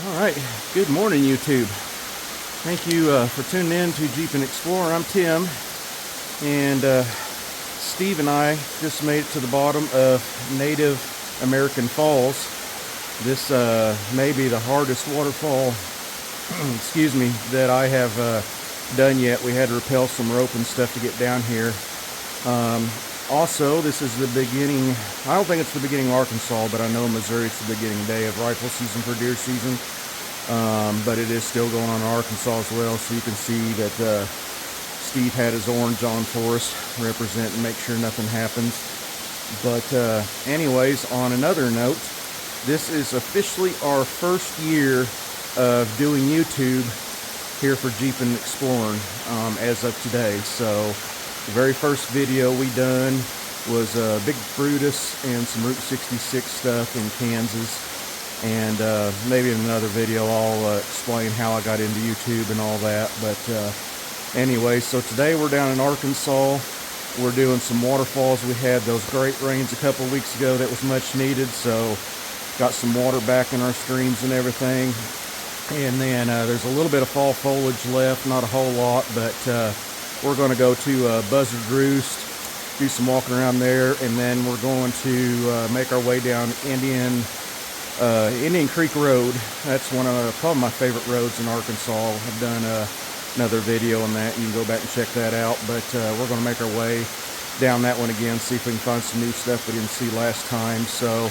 Alright, good morning YouTube. Thank you for tuning in to Jeep and Explorer. I'm Tim, and Steve and I just made it to the bottom of Native American Falls. This may be the hardest waterfall excuse me, that I have done yet. We had to rappel some rope and stuff to get down here. Also, this is the beginning, I don't think it's the beginning of Arkansas, but I know in Missouri it's the beginning day of rifle season for deer season. But it is still going on in Arkansas as well, so you can see that Steve had his orange on for us, represent and make sure nothing happens. But anyways, on another note, this is officially our first year of doing YouTube here for Jeep and Explorin as of today. So the very first video we done was Big Brutus and some Route 66 stuff in Kansas. And maybe in another video I'll explain how I got into YouTube and all that. But anyway, so today we're down in Arkansas. We're doing some waterfalls. We had those great rains a couple weeks ago that was much needed, so got some water back in our streams and everything. And then there's a little bit of fall foliage left, not a whole lot, but we're going to go to Buzzards Roost, do some walking around there, and then we're going to make our way down Indian Creek Road. That's one of probably my favorite roads in Arkansas. I've done another video on that. You can go back and check that out. But we're going to make our way down that one again, see if we can find some new stuff we didn't see last time. So,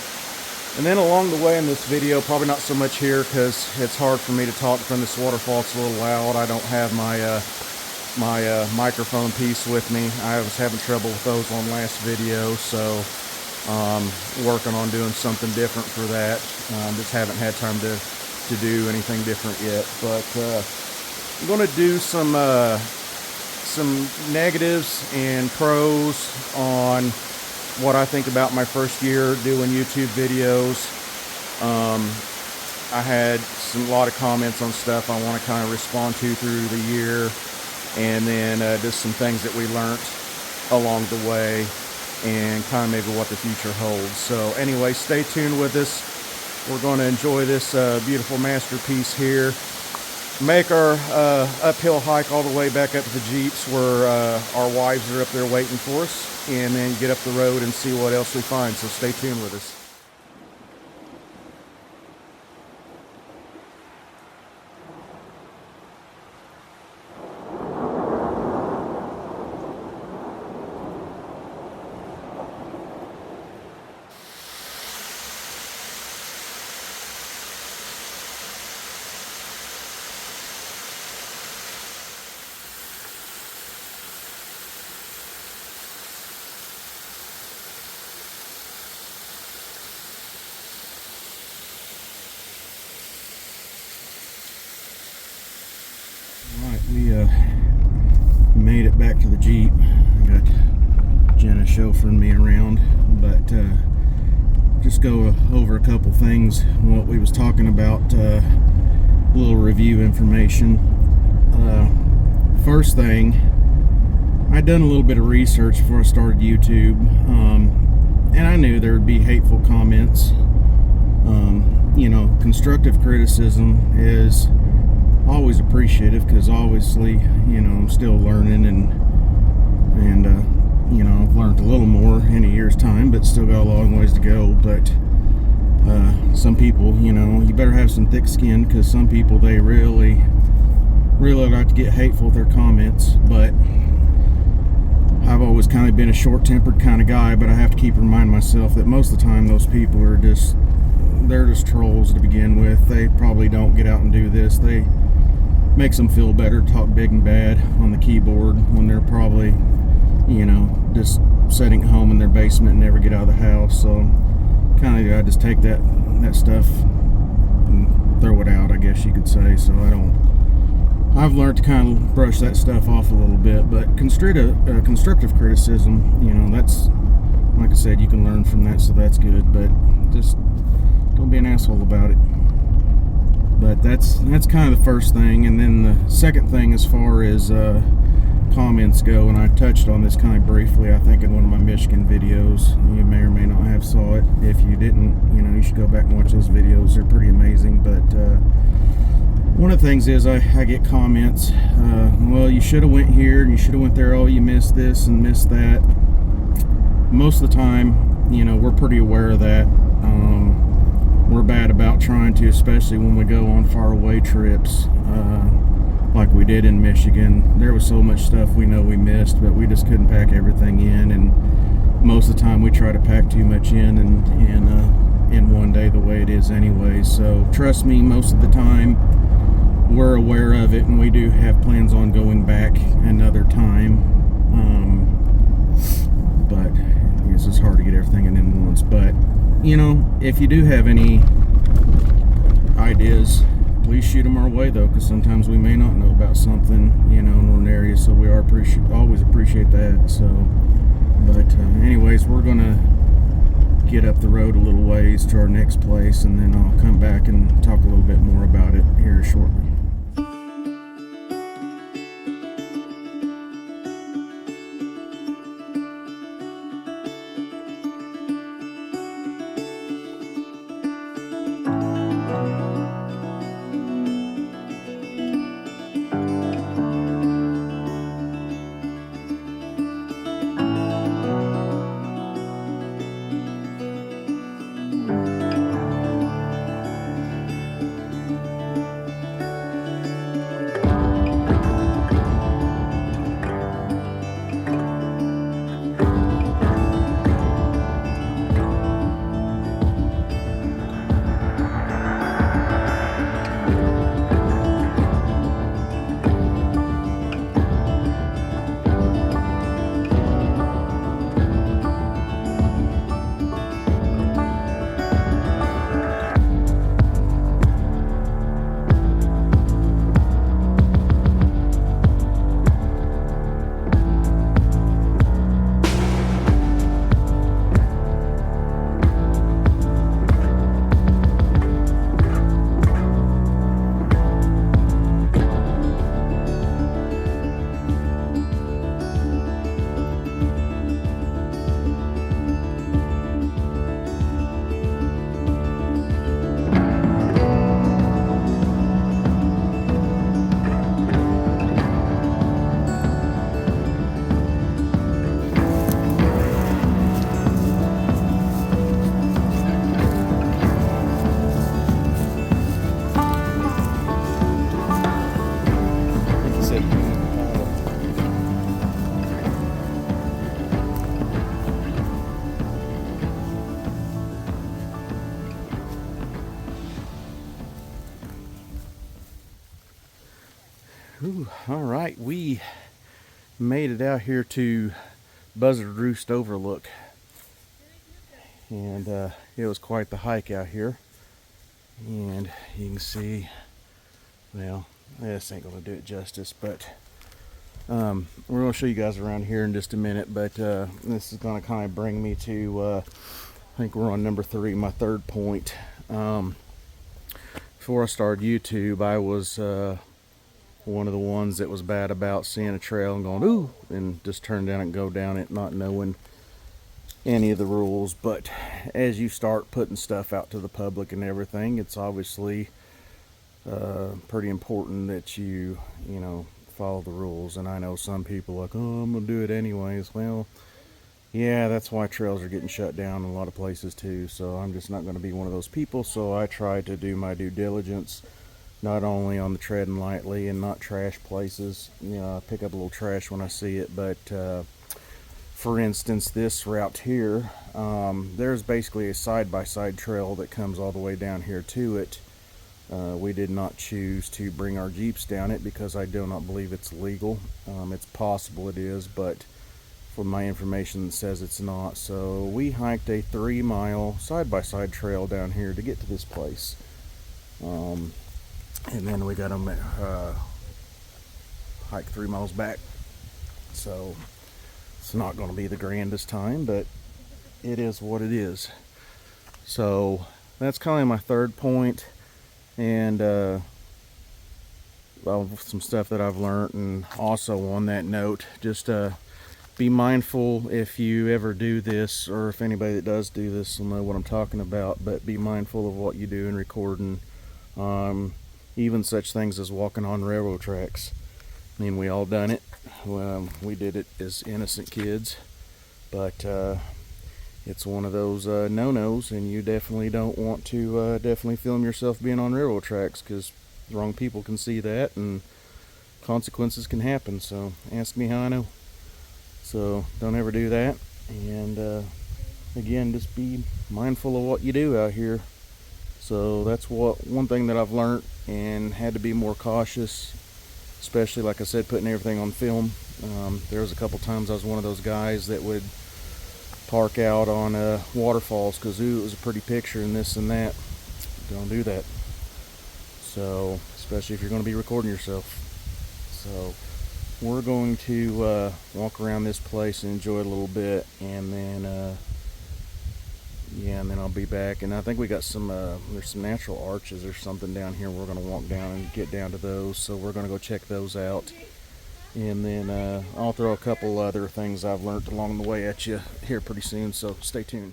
and then along the way in this video, probably not so much here because it's hard for me to talk from this waterfall. It's a little loud. I don't have my microphone piece with me. I was having trouble with those on last video, so working on doing something different for that. Just haven't had time to do anything different yet. But I'm going to do some negatives and pros on what I think about my first year doing YouTube videos. I had a lot of comments on stuff I want to kind of respond to through the year, and then just some things that we learned along the way, and kind of maybe what the future holds. So anyway, stay tuned with us. We're going to enjoy this beautiful masterpiece here. Make our uphill hike all the way back up to the Jeeps where our wives are up there waiting for us, and then get up the road and see what else we find. So stay tuned with us. Alright, we made it back to the Jeep. I got Jenna chauffeuring me around, but just go over a couple things, what we was talking about, a little review information. First thing, I'd done a little bit of research before I started YouTube, and I knew there would be hateful comments. You know, constructive criticism is always appreciative, because obviously, you know, I'm still learning, and you know, I've learned a little more in a year's time, but still got a long ways to go. But some people, you know, you better have some thick skin, because some people, they really like to get hateful with their comments. But I've always kind of been a short-tempered kind of guy, but I have to keep reminding myself that most of the time those people are they're just trolls to begin with. They probably don't get out and do this. They makes them feel better, talk big and bad on the keyboard when they're probably, you know, just sitting at home in their basement and never get out of the house. So kind of I just take that stuff and throw it out, I guess you could say. So I've learned to kind of brush that stuff off a little bit. But constructive criticism, you know, that's, like I said, you can learn from that, so that's good. But just don't be an asshole about it. But that's kind of the first thing. And then the second thing, as far as comments go, and I touched on this kind of briefly, I think, in one of my Michigan videos. You may or may not have saw it. If you didn't, you know, you should go back and watch those videos. They're pretty amazing. But one of the things is I get comments, well, you should have went here and you should have went there. Oh, you missed this and missed that. Most of the time, you know, we're pretty aware of that. We're bad about trying to, especially when we go on faraway trips, like we did in Michigan. There was so much stuff we know we missed, but we just couldn't pack everything in, and most of the time we try to pack too much in one day, the way it is anyway. So trust me, most of the time we're aware of it, and we do have plans on going back another time. But it's just hard to get everything in once. But you know, if you do have any ideas, please shoot them our way, though, because sometimes we may not know about something, you know, in one area, so we always appreciate that. So, but anyways, we're gonna get up the road a little ways to our next place, and then I'll come back and talk a little bit more about it here shortly. Ooh, all right, we made it out here to Buzzards Roost Overlook, and it was quite the hike out here. And you can see, well, this ain't gonna do it justice, but we're gonna show you guys around here in just a minute. But this is gonna kind of bring me to I think we're on number 3, my third point. Before I started YouTube, I was one of the ones that was bad about seeing a trail and going, ooh, and just turn down and go down it, not knowing any of the rules. But as you start putting stuff out to the public and everything, it's obviously pretty important that you know, follow the rules. And I know some people are like, oh, I'm gonna do it anyways. Well, yeah, that's why trails are getting shut down in a lot of places too. So I'm just not going to be one of those people. So I try to do my due diligence, not only on the treading lightly and not trash places. You know, I pick up a little trash when I see it. But for instance, this route here, there's basically a side-by-side trail that comes all the way down here to it. We did not choose to bring our Jeeps down it because I do not believe it's legal. It's possible it is, but from my information it says it's not. So we hiked a 3-mile side-by-side trail down here to get to this place. And then we got them hike 3 miles back. So it's not going to be the grandest time, but it is what it is. So that's kind of my third point. And well, some stuff that I've learned. And also on that note, just be mindful if you ever do this, or if anybody that does do this will know what I'm talking about, but be mindful of what you do in recording. Even such things as walking on railroad tracks. I mean, we all done it. We did it as innocent kids, but it's one of those no-nos, and you definitely don't want to definitely film yourself being on railroad tracks, because the wrong people can see that and consequences can happen. So ask me how I know. So don't ever do that. And again, just be mindful of what you do out here. So that's one thing that I've learned, and had to be more cautious, especially, like I said, putting everything on film. There was a couple times I was one of those guys that would park out on waterfalls because, ooh, it was a pretty picture and this and that. Don't do that. So, especially if you're going to be recording yourself. So we're going to walk around this place and enjoy it a little bit, and then and then I'll be back. And I think we got some there's some natural arches or something down here. We're going to walk down and get down to those, so we're going to go check those out. And then I'll throw a couple other things I've learned along the way at you here pretty soon, so stay tuned.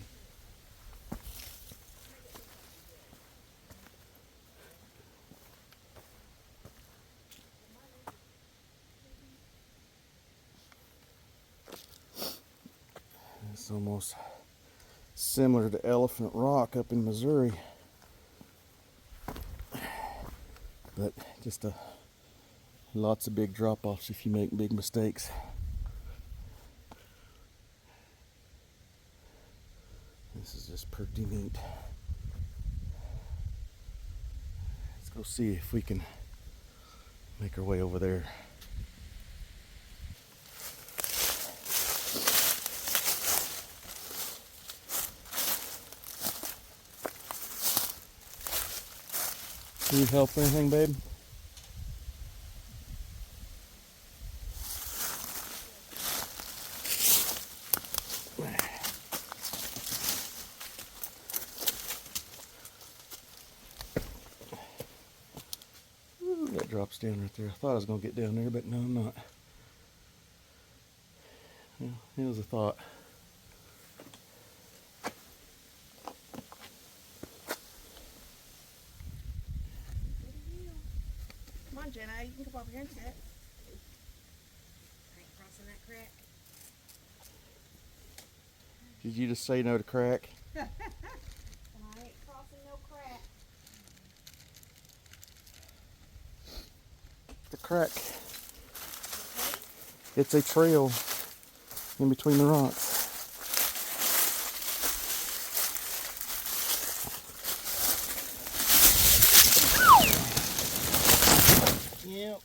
It's almost similar to Elephant Rock up in Missouri, but just lots of big drop-offs if you make big mistakes. This is just pretty neat. Let's go see if we can make our way over there. Need help or anything, babe? Ooh, that drops down right there. I thought I was going to get down there, but no, I'm not. Yeah, it was a thought. Come on, Jenna, you can come over here and sit. I ain't crossing that crack. Did you just say no to crack? I ain't crossing no crack. The crack. It's a trail in between the rocks. Yep.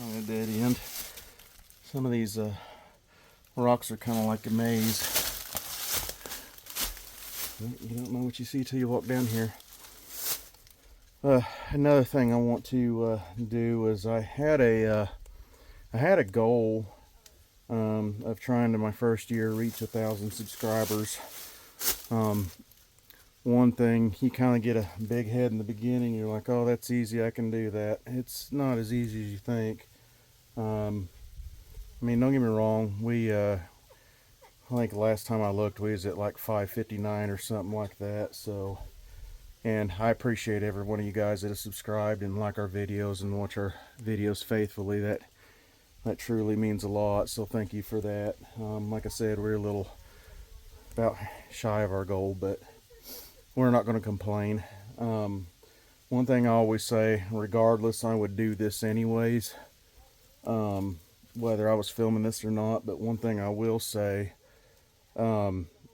On a dead end. Some of these rocks are kind of like a maze. You don't know what you see till you walk down here. Another thing I want to do is I had a goal of trying to my first year reach 1,000 subscribers. One thing, you kind of get a big head in the beginning. You're like, oh, that's easy, I can do that. It's not as easy as you think. I mean, don't get me wrong, I think last time I looked, we was at like 559 or something like that. So, and I appreciate every one of you guys that have subscribed and like our videos and watch our videos faithfully. That truly means a lot. So thank you for that. Like I said, we're a little about shy of our goal, but we're not going to complain. One thing I always say, regardless, I would do this anyways, whether I was filming this or not. But one thing I will say,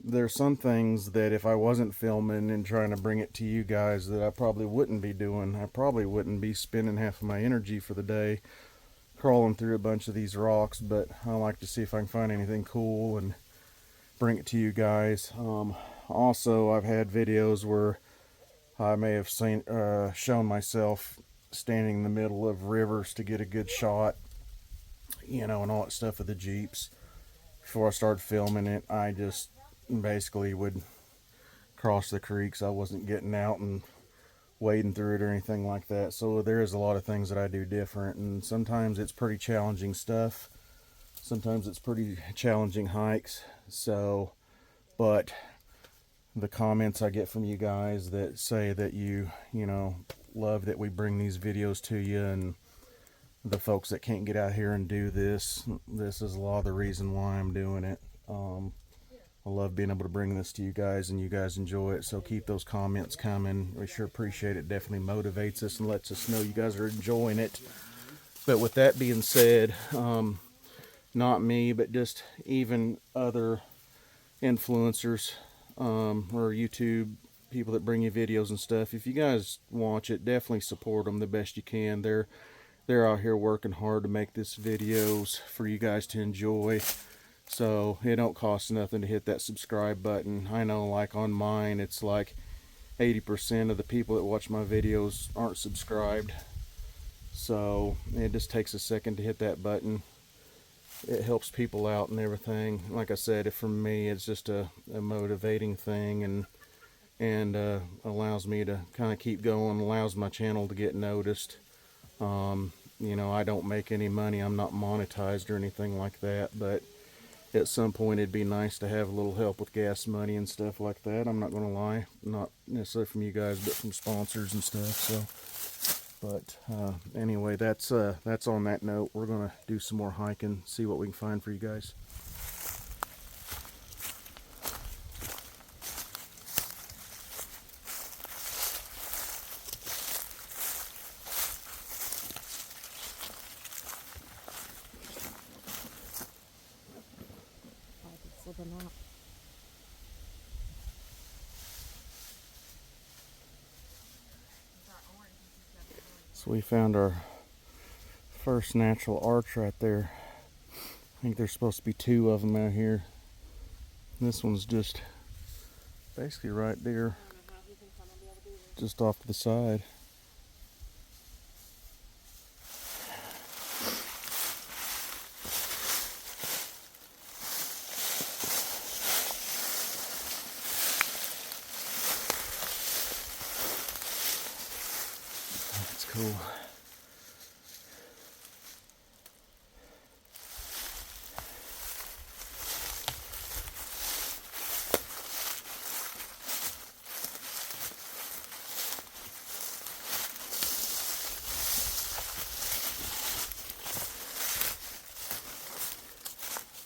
there's some things that if I wasn't filming and trying to bring it to you guys, that I probably wouldn't be doing. I probably wouldn't be spending half of my energy for the day crawling through a bunch of these rocks. But I like to see if I can find anything cool and bring it to you guys. Also, I've had videos where I may have shown myself standing in the middle of rivers to get a good shot, you know, and all that stuff with the Jeeps. Before I started filming it, I just basically would cross the creeks. I wasn't getting out and wading through it or anything like that. So there is a lot of things that I do different, and sometimes it's pretty challenging stuff. Sometimes it's pretty challenging hikes. So, but the comments I get from you guys that say that you know, love that we bring these videos to you, and the folks that can't get out here and do this is a lot of the reason why I'm doing it. I love being able to bring this to you guys, and you guys enjoy it. So keep those comments coming. We sure appreciate it. Definitely motivates us and lets us know you guys are enjoying it. But with that being said, not me, but just even other influencers or YouTube people that bring you videos and stuff, if you guys watch it, definitely support them the best you can. They're out here working hard to make this videos for you guys to enjoy. So it don't cost nothing to hit that subscribe button. I know, like on mine, it's like 80% of the people that watch my videos aren't subscribed. So it just takes a second to hit that button. It helps people out and everything. Like I said, for me, it's just a motivating thing, and allows me to kind of keep going, allows my channel to get noticed. You know, I don't make any money. I'm not monetized or anything like that, but at some point it'd be nice to have a little help with gas money and stuff like that. I'm not gonna lie, not necessarily from you guys, but from sponsors and stuff. So, but anyway, that's on that note. We're gonna do some more hiking, see what we can find for you guys. So we found our first natural arch right there. I think there's supposed to be 2 of them out here. This one's just basically right there, just off to the side. That's cool.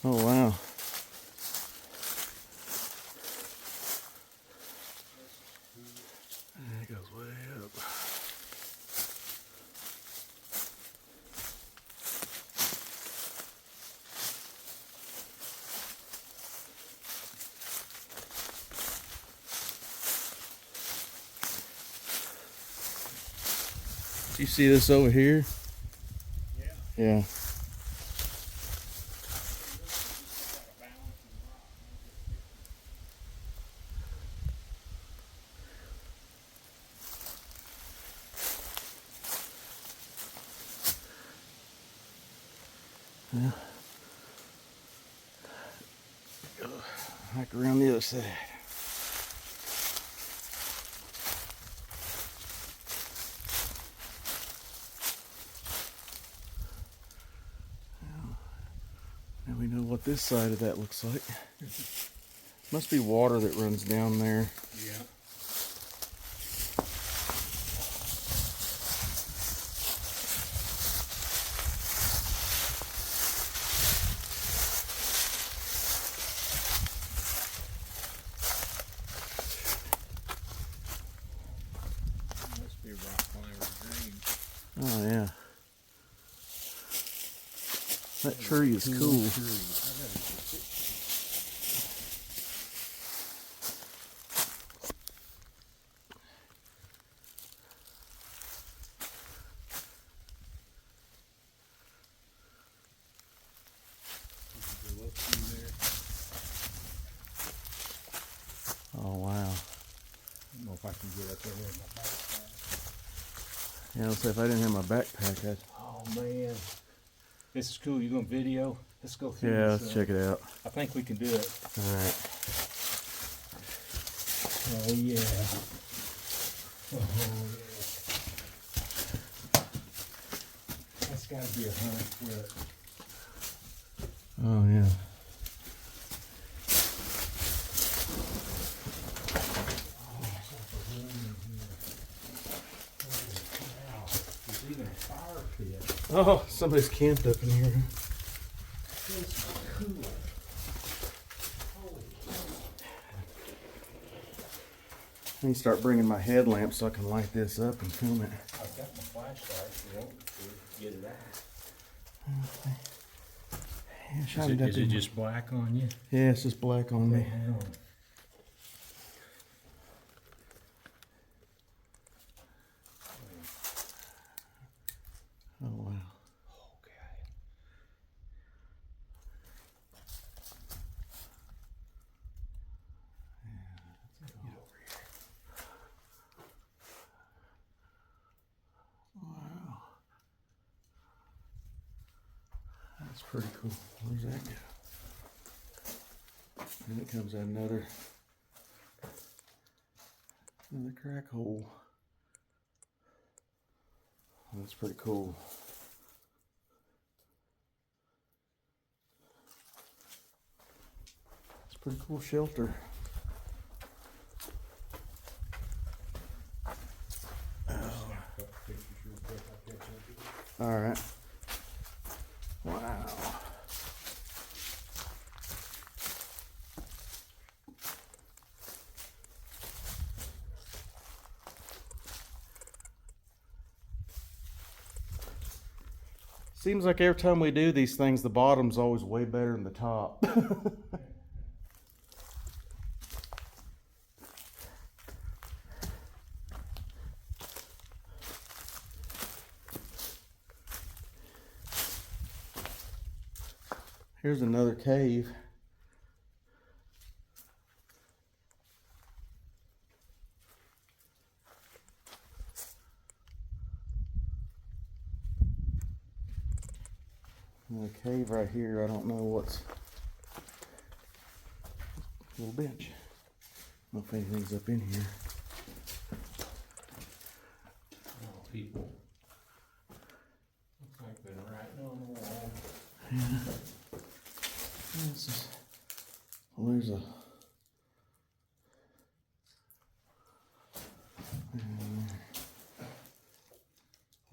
Oh wow. It goes way up. Do you see this over here? Yeah. Yeah. Go hike around the other side. Now we know what this side of that looks like. Must be water that runs down there. Yeah. Must be rock climber green. Oh yeah. That tree is cool. Oh wow. I don't know if I can get up there with my backpack. Yeah, let's say if I didn't have my backpack, I'd... Oh man, this is cool. You gonna video? Let's go through. Yeah, this, let's check it out. I think we can do it. All right. Oh yeah. Oh yeah. That's got to be 100 foot. Oh yeah. There's even a fire pit. Oh, somebody's camped up in here. This is cool. Holy cow. I need to start bringing my headlamp so I can light this up and film it. I've got my flashlight if you want me to get it out. Yeah, shine it up Is in it my- just black on you? Yeah, it's just black on me. Oh wow. Okay. Get over here. Wow. That's pretty cool. Where's that go? And it comes out another crack hole. That's pretty cool. It's a pretty cool shelter. All right. Wow. Seems like every time we do these things, the bottom's always way better than the top. Here's another cave. Another cave right here. I don't know what's... A little bench. I don't know if anything's up in here. Oh, people. Looks like they're writing on the wall. Yeah. This is, well, there's a...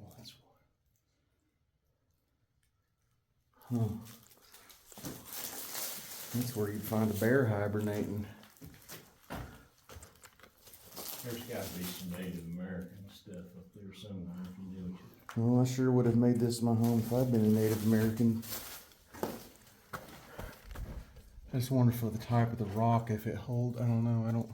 Oh, that's Huh. That's where you'd find a bear hibernating. There's got to be some Native American stuff up there somewhere if you do it. Well, I sure would have made this my home if I'd been a Native American. I just wonder for the type of the rock, if it hold, I don't know, I don't...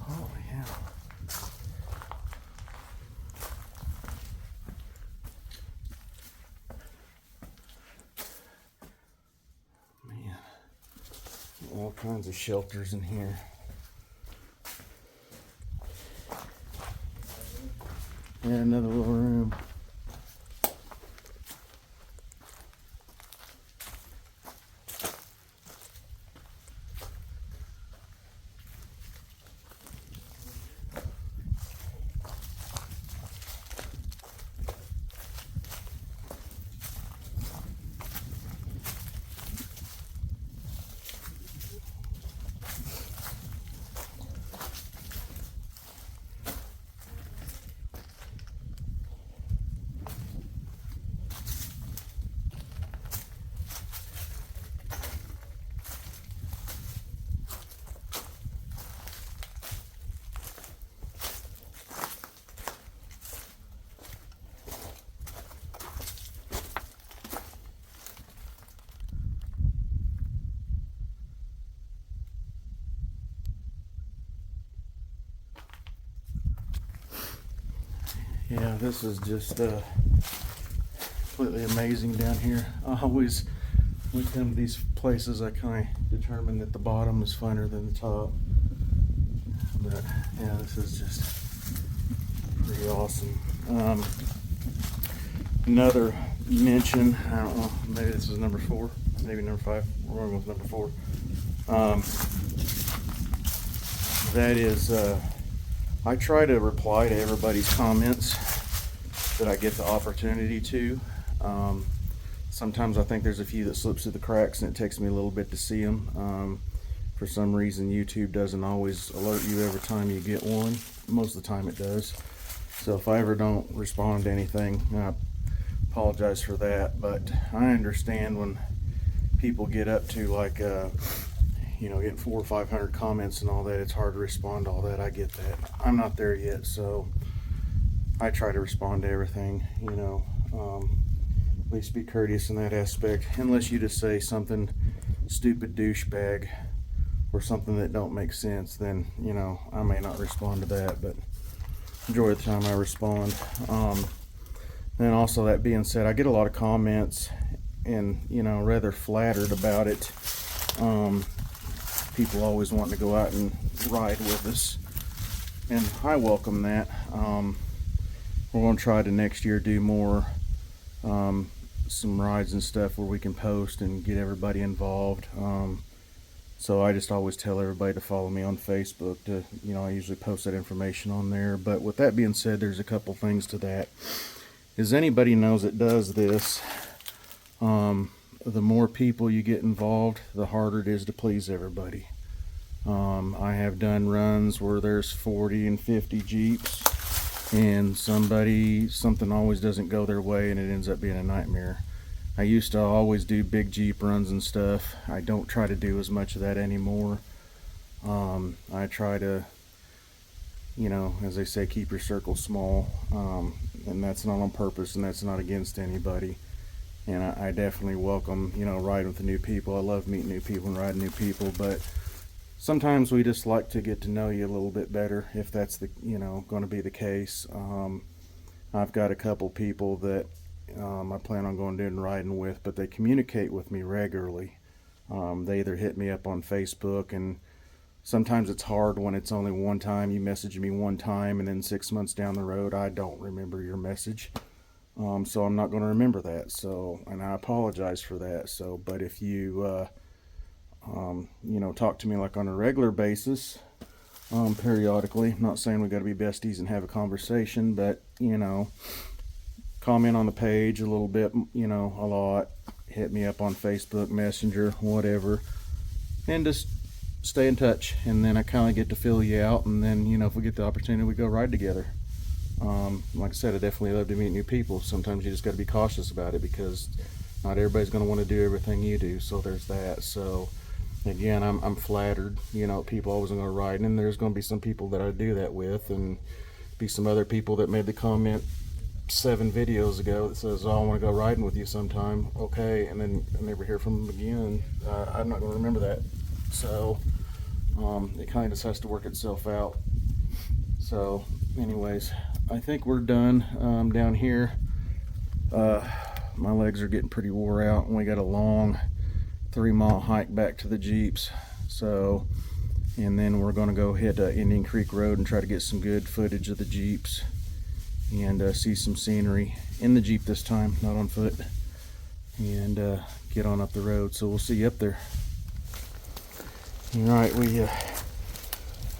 Oh, yeah. Man, all kinds of shelters in here. Yeah, another little room. Yeah, this is just completely amazing down here. When we come to these places, I kind of determine that the bottom is funner than the top. But yeah, this is just pretty awesome. Another mention, I don't know, maybe this is number 4, maybe number 5. We're going with number 4. That is, I try to reply to everybody's comments that I get the opportunity to. Sometimes I think there's a few that slips through the cracks and it takes me a little bit to see them. For some reason YouTube doesn't always alert you every time you get one. Most of the time it does. So if I ever don't respond to anything, I apologize for that. But I understand when people get up to like getting 400 or 500 comments and all that, it's hard to respond to all that. I get that. I'm not there yet, so I try to respond to everything, at least be courteous in that aspect, unless you just say something stupid douchebag or something that don't make sense, then I may not respond to that, but majority of the time I respond. Then also, that being said, I get a lot of comments and rather flattered about it. People always wanting to go out and ride with us, and I welcome that. We're going to try to next year do more some rides and stuff where we can post and get everybody involved. So I just always tell everybody to follow me on Facebook. I usually post that information on there. But with that being said, there's a couple things to that. As anybody knows that does this, the more people you get involved, the harder it is to please everybody. I have done runs where there's 40 and 50 Jeeps, and something always doesn't go their way and it ends up being a nightmare. I used to always do big Jeep runs and stuff. I don't try to do as much of that anymore. I try to, as they say, keep your circle small, and that's not on purpose and that's not against anybody. And I definitely welcome, riding with the new people. I love meeting new people and riding new people, but sometimes we just like to get to know you a little bit better, if that's going to be the case. I've got a couple people that I plan on going down and riding with, but they communicate with me regularly. They either hit me up on Facebook, and sometimes it's hard when it's only one time. You message me one time, and then 6 months down the road, I don't remember your message. So I'm not going to remember that. So, and I apologize for that. So, but if you, talk to me like on a regular basis, periodically, I'm not saying we got to be besties and have a conversation, but, comment on the page a little bit, a lot, hit me up on Facebook, Messenger, whatever, and just stay in touch. And then I kind of get to fill you out, and then, if we get the opportunity, we go ride together. Like I said, I definitely love to meet new people. Sometimes you just got to be cautious about it, because not everybody's going to want to do everything you do. So there's that. So again, I'm flattered, people always going to ride, and there's going to be some people that I do that with, and be some other people that made the comment 7 videos ago that says, oh, I want to go riding with you sometime. Okay. And then I never hear from them again. I'm not going to remember that. So it kind of just has to work itself out. So anyways, I think we're done down here. My legs are getting pretty wore out, and we got a long 3-mile hike back to the Jeeps. So, and then we're going to go hit Indian Creek Road and try to get some good footage of the Jeeps, and see some scenery in the Jeep this time, not on foot, and get on up the road. So we'll see you up there. All right, we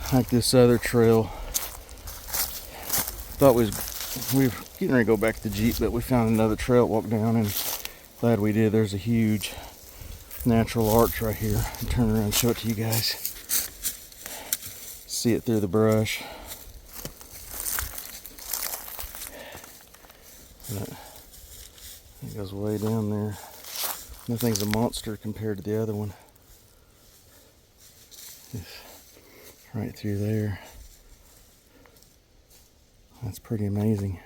hiked this other trail. Thought we were getting ready to go back to the Jeep, but we found another trail to walk down, and glad we did. There's a huge natural arch right here. I'll turn around and show it to you guys. See it through the brush. But it goes way down there. That thing's a monster compared to the other one. It's right through there. That's pretty amazing.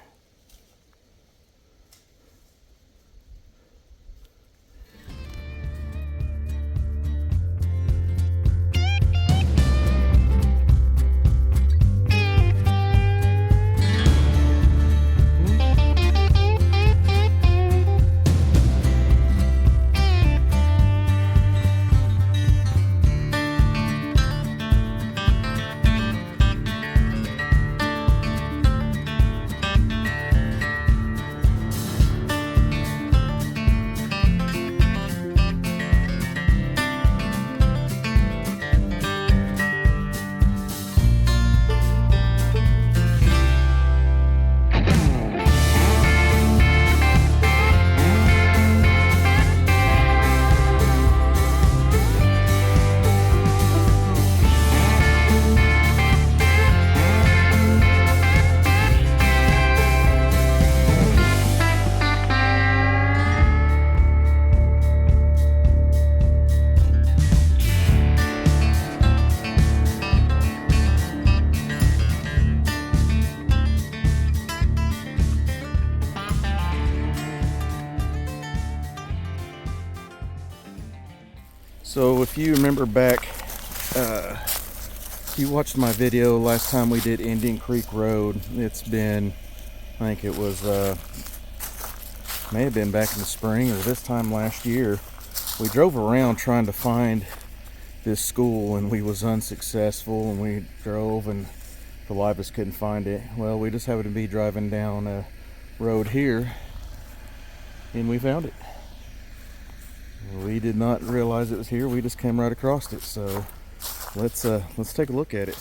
if you remember back, if you watched my video last time we did Indian Creek Road, it's been, I think it was, may have been back in the spring or this time last year. We drove around trying to find this school and we was unsuccessful, and we drove and the life of us couldn't find it. Well, we just happened to be driving down a road here and we found it. We did not realize it was here. We just came right across it. So let's take a look at it.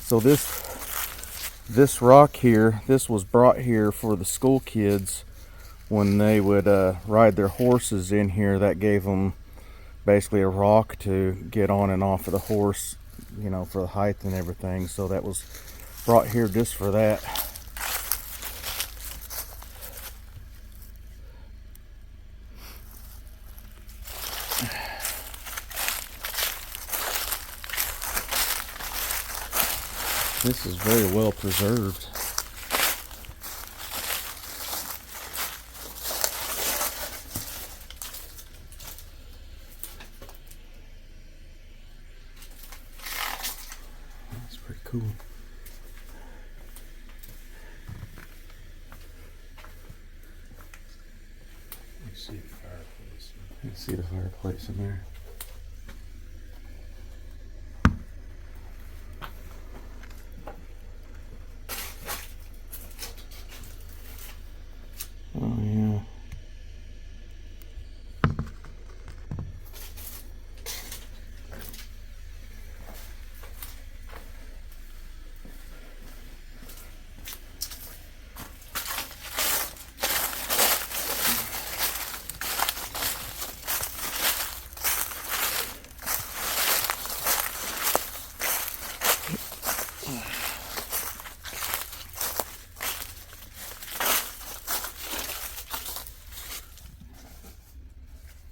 So this rock here, this was brought here for the school kids when they would ride their horses in here. That gave them basically a rock to get on and off of the horse, you know, for the height and everything. So that was brought here just for that. This is very well preserved. That's pretty cool. You see the fireplace. You can see the fireplace in there. Oh yeah.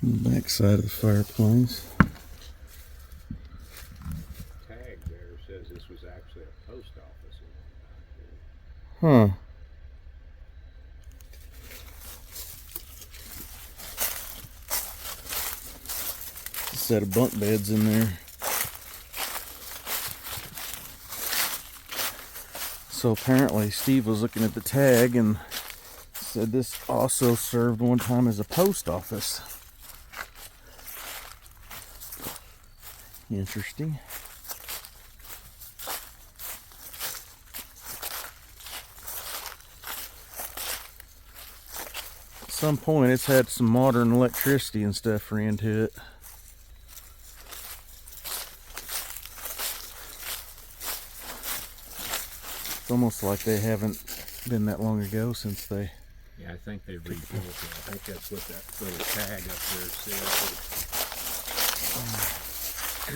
The back side of the fireplace. Tag there says this was actually a post office at one time. Huh. A set of bunk beds in there. So apparently Steve was looking at the tag and said this also served one time as a post office. Interesting. At some point it's had some modern electricity and stuff ran to it. It's almost like they haven't been that long ago since they... Yeah, I think they rebuilt it. I think that's what that little tag up there says. I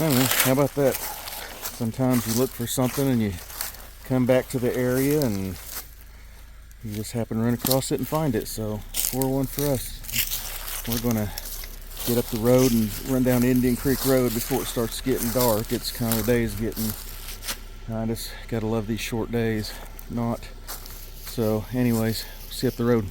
don't know, how about that? Sometimes you look for something and you come back to the area and you just happen to run across it and find it. So 4-1 for us. We're gonna get up the road and run down Indian Creek Road before it starts getting dark. It's kind of, the day's getting, I just gotta love these short days. Not. So anyways, see you up the road.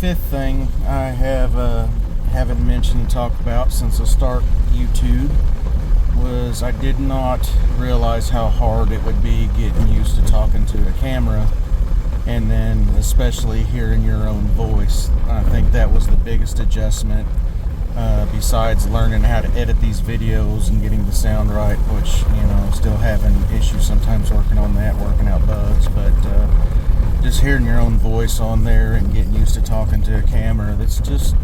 fifth thing I haven't mentioned and talked about since I started YouTube was I did not realize how hard it would be getting used to talking to a camera, and then especially hearing your own voice. I think that was the biggest adjustment, besides learning how to edit these videos and getting the sound right, which, you know, still having issues sometimes working on that, working out bugs, but just hearing your own voice on there and getting used to talking to a camera, that's just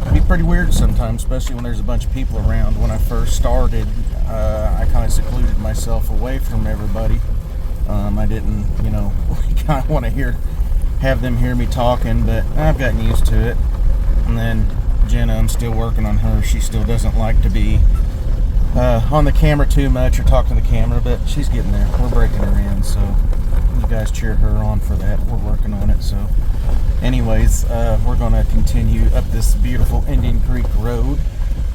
can be pretty weird sometimes, especially when there's a bunch of people around. When I first started, I kind of secluded myself away from everybody. I didn't, you know, kind of want to have them hear me talking, but I've gotten used to it. And then Jenna, I'm still working on her. She still doesn't like to be on the camera too much or talk to the camera, but she's getting there. We're breaking her in, so you guys cheer her on for that. We're working on it. So anyways, we're going to continue up this beautiful Indian Creek Road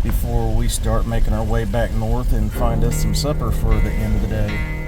before we start making our way back north and find us some supper for the end of the day.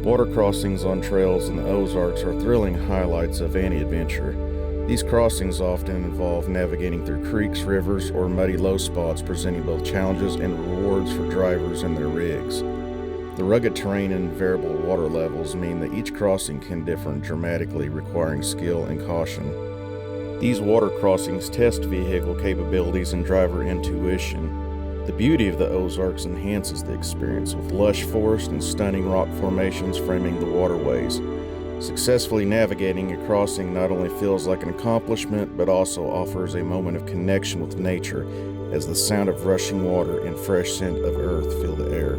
Water crossings on trails in the Ozarks are thrilling highlights of any adventure. These crossings often involve navigating through creeks, rivers, or muddy low spots, presenting both challenges and rewards for drivers and their rigs. The rugged terrain and variable water levels mean that each crossing can differ dramatically, requiring skill and caution. These water crossings test vehicle capabilities and driver intuition. The beauty of the Ozarks enhances the experience, with lush forest and stunning rock formations framing the waterways. Successfully navigating a crossing not only feels like an accomplishment, but also offers a moment of connection with nature, as the sound of rushing water and fresh scent of earth fill the air.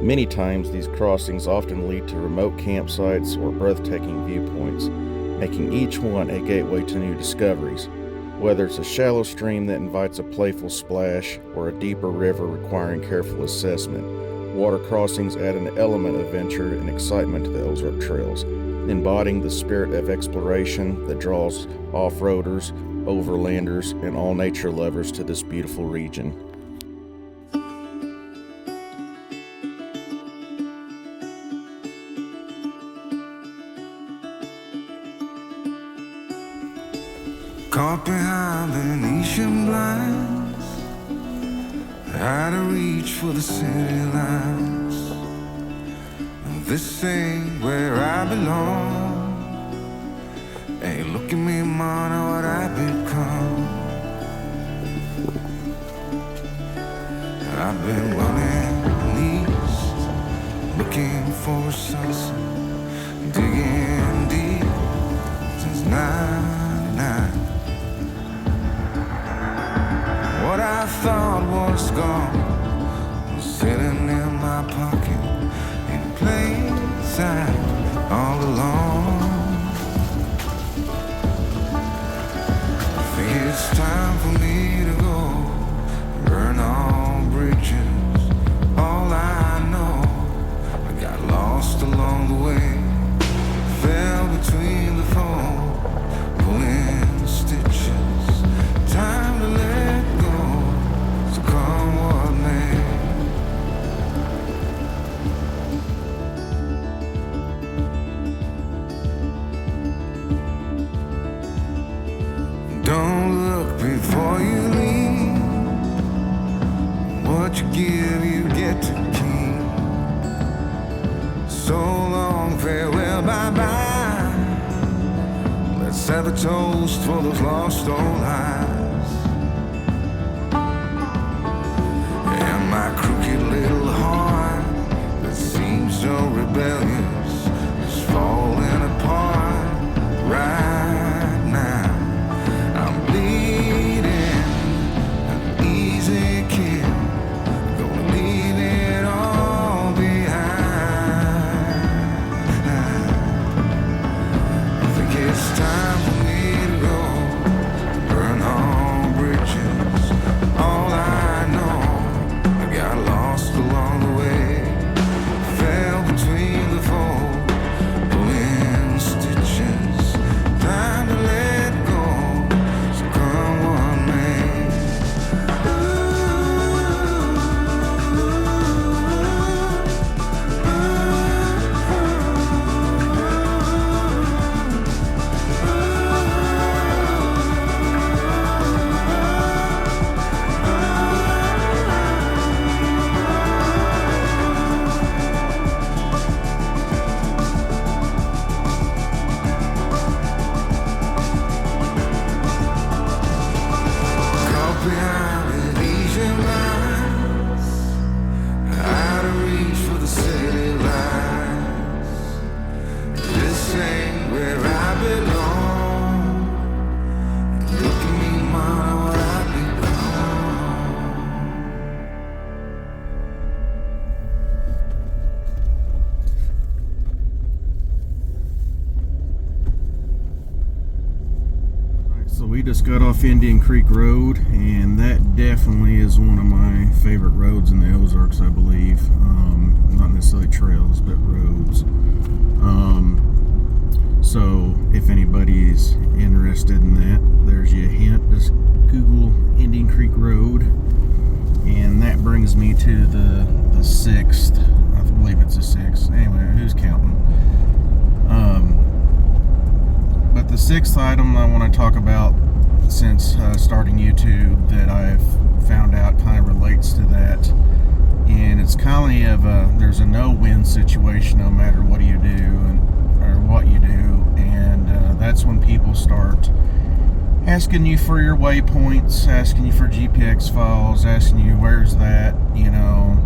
Many times these crossings often lead to remote campsites or breathtaking viewpoints, making each one a gateway to new discoveries. Whether it's a shallow stream that invites a playful splash or a deeper river requiring careful assessment, water crossings add an element of adventure and excitement to the Ozark trails, embodying the spirit of exploration that draws off-roaders, overlanders, and all nature lovers to this beautiful region. Caught behind Venetian blinds, out of reach for the city lights. This ain't where I belong. Hey, look at me, man, what I've become. I've been running east, looking for a sunset, digging deep since '99. What I thought was gone was sitting in my pocket in plain sight all along. I think it's time for me to go, burn all bridges. All I know, I got lost along the way, fell between the foam, pulling stitches. Time to let go. So come what may. Don't look before you leave. What you give, you get to keep. So long, farewell, bye-bye. Let's have a toast for those lost old eyes. My crooked little heart that seems so rebellious is falling apart right now. I'm bleeding, an easy kill, gonna leave it all behind. I think it's time for me to go, burn all bridges. All I know, got lost along the way, fell between the fold, pulling stitches. Time to let go, so come what may. So we just got off Indian Creek Road, and that definitely is one of my favorite roads in the Ozarks, I believe. Not necessarily trails, but roads. So if anybody's interested in that, there's your hint. Just Google Indian Creek Road, and that brings me to the 6th. I believe it's the 6th. Anyway, who's counting? But the 6th item I want to talk about since starting YouTube that I've found out kind of relates to that, and it's kind of there's a no-win situation no matter what you do or what you do, and that's when people start asking you for your waypoints, asking you for GPX files, asking you where's that, you know.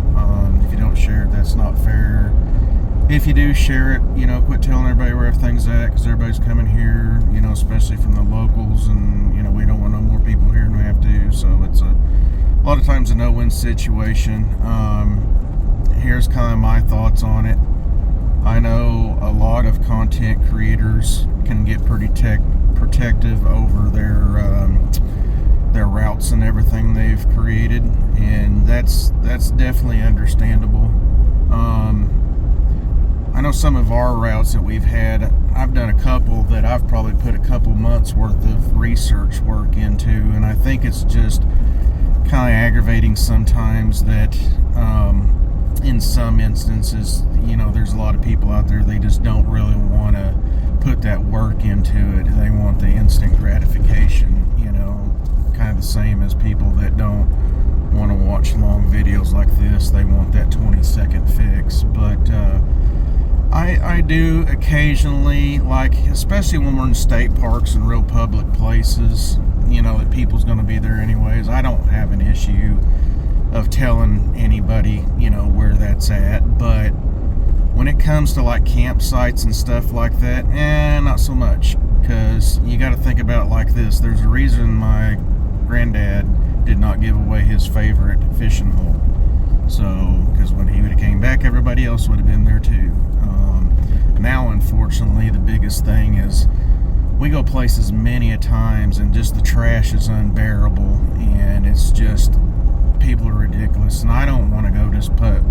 If you don't share it, that's not fair. If you do share it, you know, quit telling everybody where everything's at, because everybody's coming here, you know, especially from the locals, and, you know, we don't want no more people here than we have to, so it's a lot of times a no-win situation. here's kind of my thoughts on it. I know a lot of content creators can get pretty protective over their routes and everything they've created, and that's definitely understandable. I know some of our routes that we've had, I've done a couple that I've probably put a couple months worth of research work into, and I think it's just kind of aggravating sometimes that in some instances, you know, there's a lot of people out there, they just don't really want to put that work into it. They want the instant gratification, you know, kind of the same as people that don't want to watch long videos like this. They want that 20-second fix. But I do occasionally, like, especially when we're in state parks and real public places, you know, that people's going to be there anyways. I don't have an issue of telling anybody, you know, where that's at. But when it comes to like campsites and stuff like that, not so much. Because you got to think about it like this. There's a reason my granddad did not give away his favorite fishing hole. So, because when he would have came back, everybody else would have been there too. Now, unfortunately, the biggest thing is we go places many a times and just the trash is unbearable, and it's just, people are ridiculous, and I don't want to go just put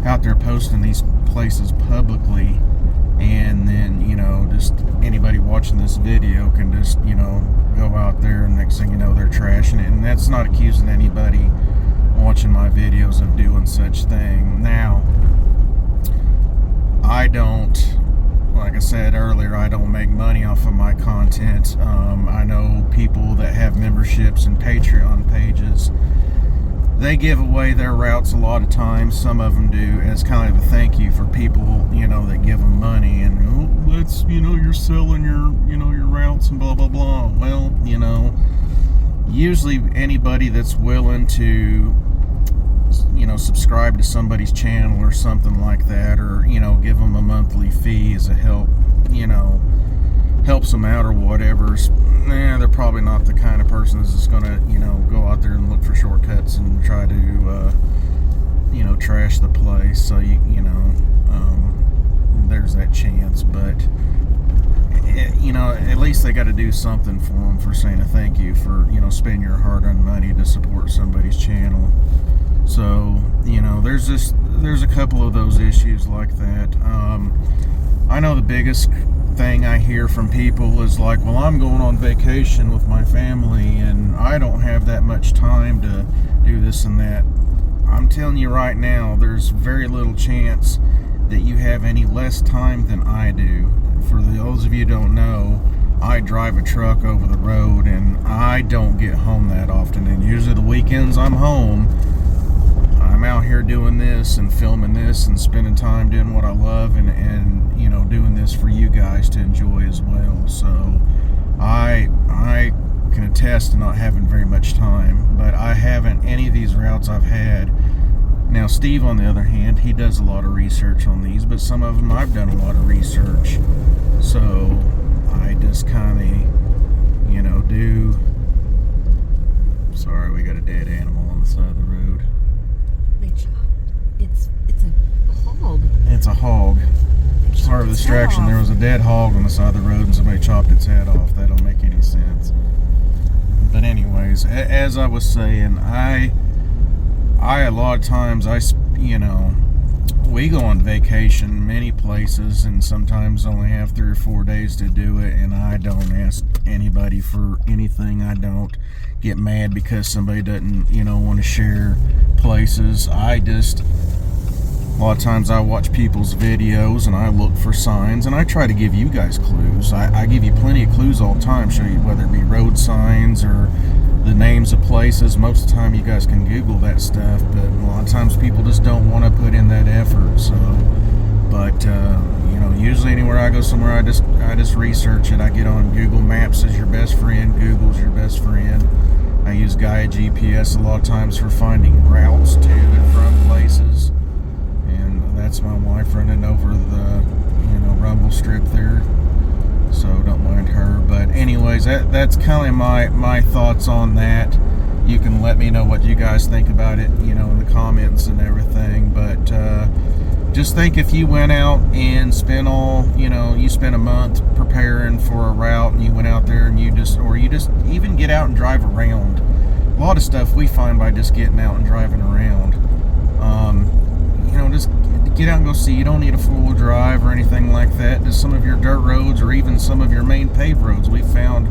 out there posting these places publicly, and then, you know, just anybody watching this video can just, you know, go out there and next thing you know they're trashing it. And that's not accusing anybody watching my videos of doing such thing. Now, I don't, like I said earlier, I don't make money off of my content. I know people that have memberships and Patreon pages, they give away their routes a lot of times. Some of them do as kind of a thank you for people, you know, that give them money, and oh, let's, you know, you're selling your, you know, your routes and blah blah blah. Well, you know, usually anybody that's willing to, you know, subscribe to somebody's channel or something like that, or, you know, give them a monthly fee as a help, you know, helps them out or whatever, they're probably not the kind of person that's just gonna, you know, go out there and look for shortcuts and try to, you know, trash the place. So you know, there's that chance. But you know, at least they got to do something for them, for saying a thank you for, you know, spending your hard-earned money to support somebody's channel. So, you know, there's a couple of those issues like that. I know the biggest thing I hear from people is like, well, I'm going on vacation with my family and I don't have that much time to do this and that. I'm telling you right now, there's very little chance that you have any less time than I do. For those of you who don't know, I drive a truck over the road and I don't get home that often, and usually the weekends I'm home, I'm out here doing this and filming this and spending time doing what I love, and you know, doing this for you guys to enjoy as well. So I can attest to not having very much time, but I haven't, any of these routes I've had. Now Steve, on the other hand, he does a lot of research on these, but some of them I've done a lot of research. So I just kind of, you know, do. Sorry, we got a dead animal on the side of the road. They chopped. It's a hog. It's a hog. Sorry for the distraction. There was a dead hog on the side of the road and somebody chopped its head off. That don't make any sense. But anyways, as I was saying, I a lot of times, you know, we go on vacation many places and sometimes only have 3 or 4 days to do it, and I don't ask anybody for anything. I don't get mad because somebody doesn't, you know, want to share places. A lot of times I watch people's videos and I look for signs, and I try to give you guys clues. I give you plenty of clues all the time, show you whether it be road signs or the names of places. Most of the time you guys can Google that stuff, but a lot of times people just don't want to put in that effort. So, but you know, usually anywhere I go somewhere, I just research it. I get on Google Maps as your best friend. Google's your best friend. I use Gaia GPS a lot of times for finding routes to and from places. And that's my wife running over the, you know, rumble strip there. So don't mind her. But anyways, that's kind of my thoughts on that. you can let me know what you guys think about it, you know, in the comments and everything. But just think, if you went out and spent you spent a month preparing for a route, and you went out there and you just even get out and drive around. A lot of stuff we find by just getting out and driving around. Just get out and go see. You don't need a full drive or anything like that. Just some of your dirt roads, or even some of your main paved roads. We found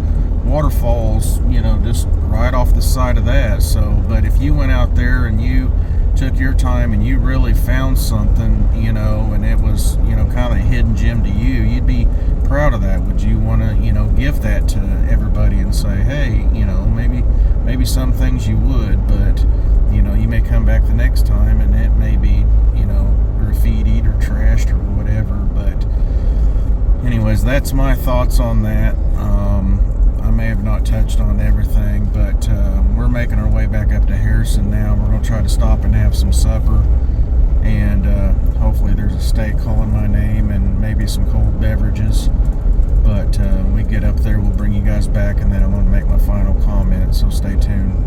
waterfalls, just right off the side of that. So, but if you went out there and you took your time and you really found something, and it was, kind of a hidden gem to you, you'd be proud of that. Would you want to, give that to everybody and say, hey, maybe some things you would, but, you may come back the next time and it may be, graffitied or trashed or whatever. But anyways, that's my thoughts on that. I may have not touched on everything, but we're making our way back up to Harrison now. We're going to try to stop and have some supper, and hopefully there's a steak calling my name and maybe some cold beverages. But when we get up there, we'll bring you guys back, and then I'm going to make my final comment, so stay tuned.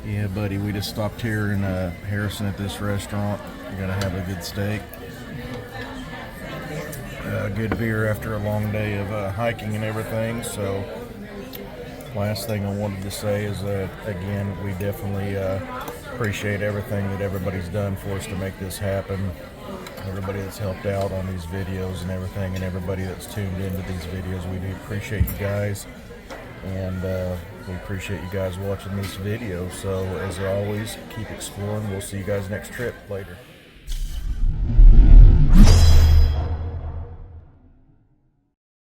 Yeah, buddy, we just stopped here in Harrison at this restaurant. We gotta have a good steak, good beer after a long day of hiking and everything. So, last thing I wanted to say is that, again, we definitely appreciate everything that everybody's done for us to make this happen. Everybody that's helped out on these videos and everything, and everybody that's tuned into these videos. We do appreciate you guys, and we appreciate you guys watching this video. So, as always, keep exploring. We'll see you guys next trip. Later.